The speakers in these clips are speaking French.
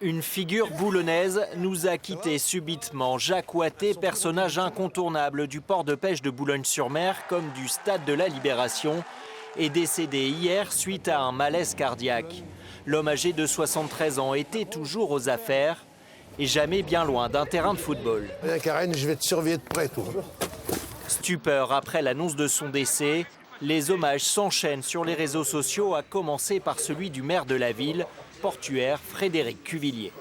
Une figure boulonnaise nous a quittés subitement. Jacques Ouatté, personnage incontournable du port de pêche de Boulogne-sur-Mer comme du stade de la Libération, est décédé hier suite à un malaise cardiaque. L'homme âgé de 73 ans était toujours aux affaires et jamais bien loin d'un terrain de football. Bien Karen, je vais te surveiller de près, toi. Stupeur après l'annonce de son décès, les hommages s'enchaînent sur les réseaux sociaux, à commencer par celui du maire de la ville, portuaire Frédéric Cuvillier.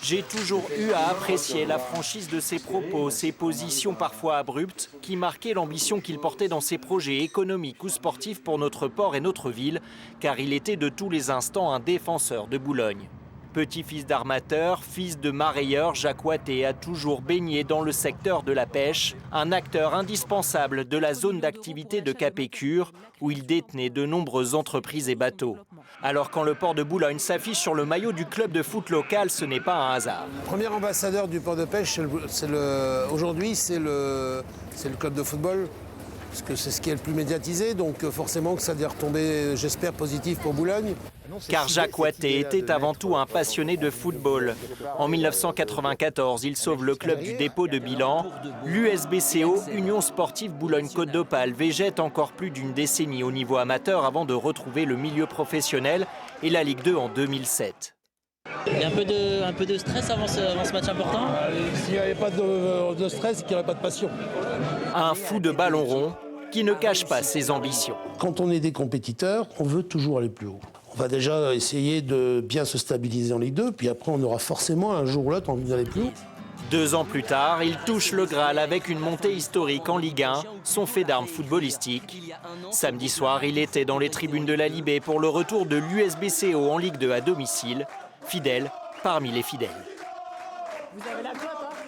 J'ai toujours eu à apprécier la franchise de ses propos, ses positions parfois abruptes, qui marquaient l'ambition qu'il portait dans ses projets économiques ou sportifs pour notre port et notre ville, car il était de tous les instants un défenseur de Boulogne. Petit-fils d'armateur, fils de marailleur, Jacques Ouatté a toujours baigné dans le secteur de la pêche, un acteur indispensable de la zone d'activité de Capécure, où il détenait de nombreuses entreprises et bateaux. Alors quand le port de Boulogne s'affiche sur le maillot du club de foot local, ce n'est pas un hasard. Premier ambassadeur du port de pêche, aujourd'hui, c'est le club de football, parce que c'est ce qui est le plus médiatisé, donc forcément que ça a des retombées, j'espère, positives pour Boulogne. Car Jacques Ouatté était avant tout un passionné de football. En 1994, il sauve le club du dépôt de bilan. L'USBCO, Union Sportive Boulogne-Côte d'Opale, végète encore plus d'une décennie au niveau amateur avant de retrouver le milieu professionnel et la Ligue 2 en 2007. Il y a un peu de stress avant ce match important. S'il n'y avait pas de stress, il n'y aurait pas de passion. Un fou de ballon rond qui ne cache pas ses ambitions. Quand on est des compétiteurs, on veut toujours aller plus haut. On va déjà essayer de bien se stabiliser en Ligue 2, puis après on aura forcément un jour ou l'autre envie d'aller plus haut. 2 ans plus tard, il touche le Graal avec une montée historique en Ligue 1, son fait d'armes footballistique. Samedi soir, il était dans les tribunes de la Libé pour le retour de l'USBCO en Ligue 2 à domicile, fidèle parmi les fidèles.